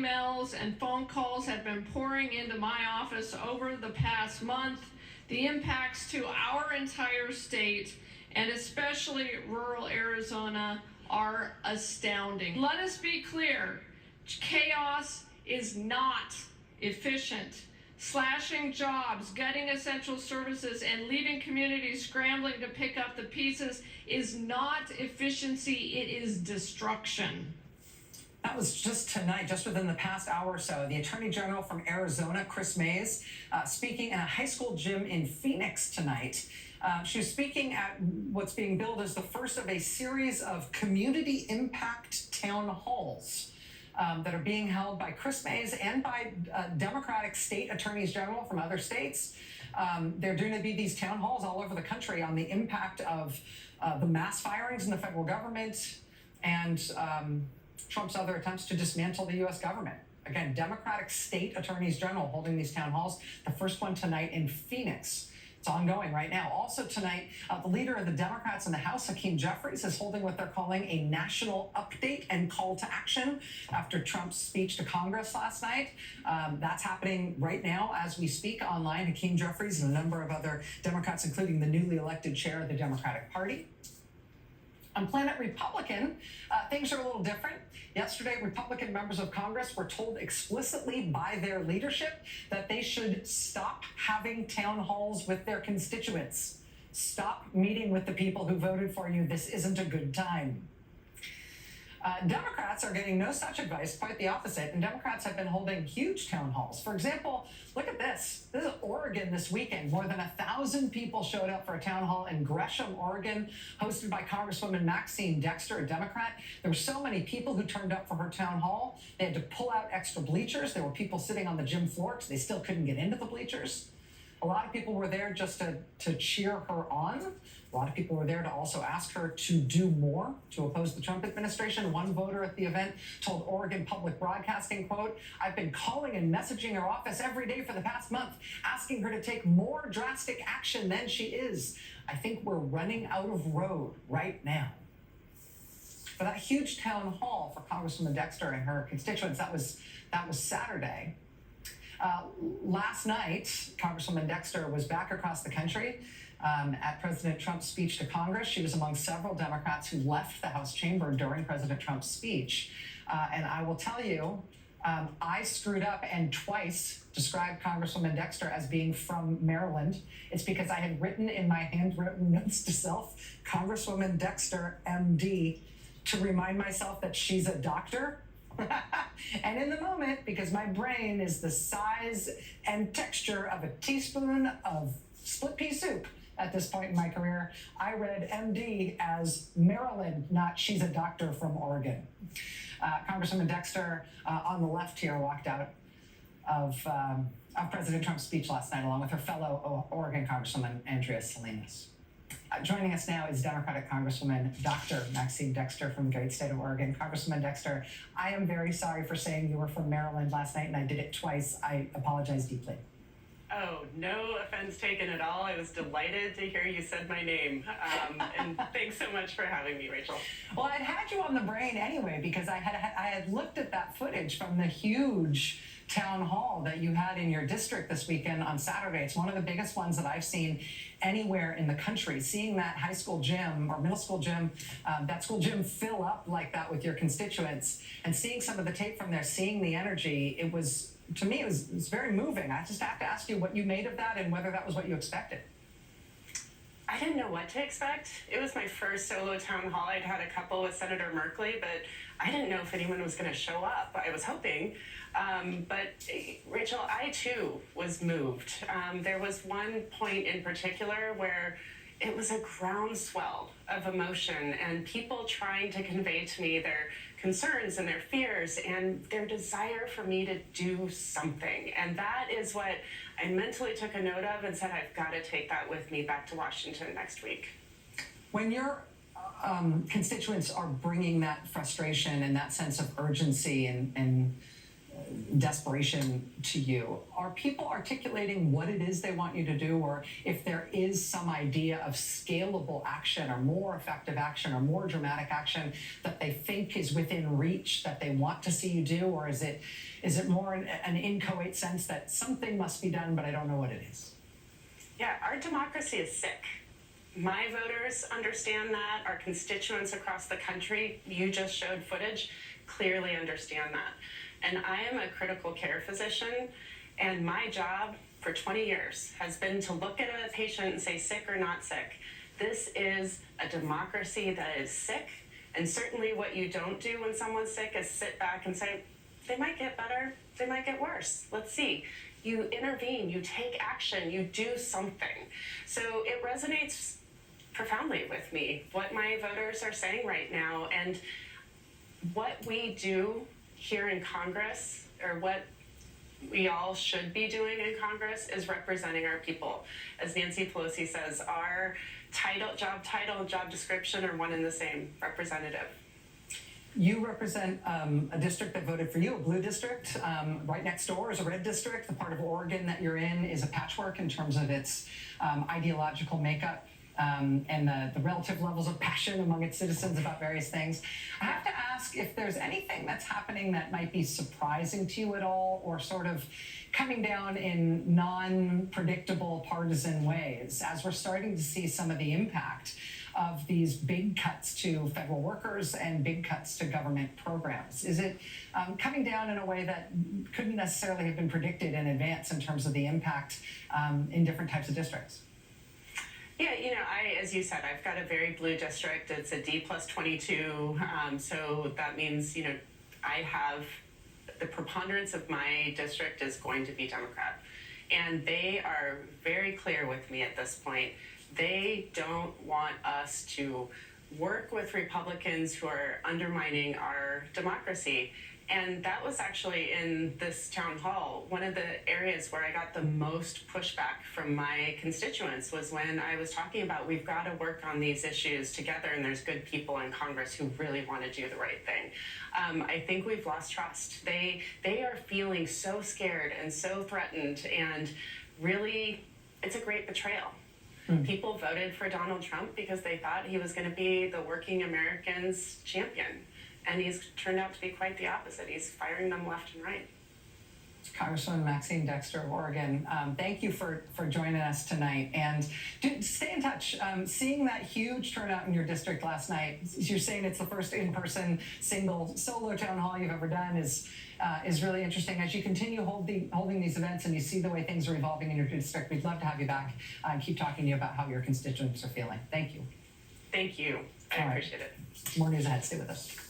emails and phone calls have been pouring into my office over the past month. The impacts to our entire state, and especially rural Arizona, are astounding. Let us be clear, chaos is not efficient. Slashing jobs, gutting essential services, and leaving communities scrambling to pick up the pieces is not efficiency, it is destruction. That was just tonight, just within the past hour or so. The Attorney General from Arizona, Chris Mays, speaking in a high school gym in Phoenix tonight. She was speaking at what's being billed as the first of a series of community impact town halls that are being held by Chris Mays and by Democratic state attorneys general from other states. They're going to be these town halls all over the country on the impact of the mass firings in the federal government and Trump's other attempts to dismantle the U.S. government. Again, Democratic state attorneys general holding these town halls. The first one tonight in Phoenix. It's ongoing right now. Also tonight, the leader of the Democrats in the House, Hakeem Jeffries, is holding what they're calling a national update and call to action after Trump's speech to Congress last night. That's happening right now as we speak online. Hakeem Jeffries and a number of other Democrats, including the newly elected chair of the Democratic Party. On Planet Republican, things are a little different. Yesterday, Republican members of Congress were told explicitly by their leadership that they should stop having town halls with their constituents. Stop meeting with the people who voted for you. This isn't a good time. Democrats are getting no such advice, quite the opposite, and Democrats have been holding huge town halls. For example, look at this. This is Oregon this weekend. More than 1,000 people showed up for a town hall in Gresham, Oregon, hosted by Congresswoman Maxine Dexter, a Democrat. There were so many people who turned up for her town hall. They had to pull out extra bleachers. There were people sitting on the gym floor because they still couldn't get into the bleachers. A lot of people were there just to cheer her on. A lot of people were there to also ask her to do more to oppose the Trump administration. One voter at the event told Oregon Public Broadcasting, quote, "I've been calling and messaging her office every day for the past month, asking her to take more drastic action than she is. I think we're running out of road right now." For that huge town hall for Congresswoman Dexter and her constituents, that was Saturday. Last night, Congresswoman Dexter was back across the country at President Trump's speech to Congress. She was among several Democrats who left the House chamber during President Trump's speech. And I will tell you, I screwed up and twice described Congresswoman Dexter as being from Maryland. It's because I had written in my handwritten notes to self, Congresswoman Dexter, MD, to remind myself that she's a doctor. And in the moment, because my brain is the size and texture of a teaspoon of split pea soup at this point in my career, I read MD as Maryland, not she's a doctor from Oregon. Congresswoman Dexter on the left here walked out of President Trump's speech last night, along with her fellow Oregon Congresswoman Andrea Salinas. Joining us now is Democratic Congresswoman Dr. Maxine Dexter from the great state of Oregon. Congresswoman Dexter, I am very sorry for saying you were from Maryland last night, and I did it twice. I apologize deeply. Oh, no offense taken at all. I was delighted to hear you said my name. And thanks so much for having me, Rachel. Well, I'd had you on the brain anyway, because I had looked at that footage from the huge town hall that you had in your district this weekend on Saturday. It's one of the biggest ones that I've seen anywhere in the country. Seeing that high school gym or middle school gym, that school gym fill up like that with your constituents, and seeing some of the tape from there, seeing the energy, it was, to me, it was very moving. I just have to ask you what you made of that and whether that was what you expected. I didn't know what to expect. It was my first solo town hall. I'd had a couple with Senator Merkley, but I didn't know if anyone was going to show up. I was hoping. But Rachel, I too was moved. There was one point in particular where it was a groundswell of emotion and people trying to convey to me their concerns and their fears and their desire for me to do something. And that is what I mentally took a note of and said, I've got to take that with me back to Washington next week. When your constituents are bringing that frustration and that sense of urgency and desperation to you. Are people articulating what it is they want you to do, or if there is some idea of scalable action or more effective action or more dramatic action that they think is within reach that they want to see you do, or is it more an inchoate sense that something must be done, but I don't know what it is? Yeah, our democracy is sick. My voters understand that. Our constituents across the country, you just showed footage, clearly understand that. And I am a critical care physician, and my job for 20 years has been to look at a patient and say sick or not sick. This is a democracy that is sick, and certainly what you don't do when someone's sick is sit back and say, they might get better, they might get worse, let's see. You intervene, you take action, you do something. So it resonates profoundly with me, what my voters are saying right now, and what we do here in Congress, or what we all should be doing in Congress, is representing our people. As Nancy Pelosi says, our job description are one and the same, representative. You represent a district that voted for you, a blue district. Right next door is a red district. The part of Oregon that you're in is a patchwork in terms of its ideological makeup. And the relative levels of passion among its citizens about various things. I have to ask if there's anything that's happening that might be surprising to you at all, or sort of coming down in non-predictable partisan ways, as we're starting to see some of the impact of these big cuts to federal workers and big cuts to government programs. Is it coming down in a way that couldn't necessarily have been predicted in advance in terms of the impact in different types of districts? Yeah, as you said, I've got a very blue district. It's a D plus 22. So that means, I have the preponderance of my district is going to be Democrat. And they are very clear with me at this point. They don't want us to work with Republicans who are undermining our democracy. And that was actually in this town hall. One of the areas where I got the most pushback from my constituents was when I was talking about we've got to work on these issues together, and there's good people in Congress who really want to do the right thing. I think we've lost trust. They are feeling so scared and so threatened, and really, it's a great betrayal. People voted for Donald Trump because they thought he was going to be the working Americans' champion. And he's turned out to be quite the opposite. He's firing them left and right. Congresswoman Maxine Dexter of Oregon, thank you for joining us tonight. And stay in touch. Seeing that huge turnout in your district last night, you're saying it's the first in-person solo town hall you've ever done, is really interesting. As you continue holding these events and you see the way things are evolving in your district, we'd love to have you back and keep talking to you about how your constituents are feeling. Thank you. Thank you. I appreciate it. More news ahead. Stay with us.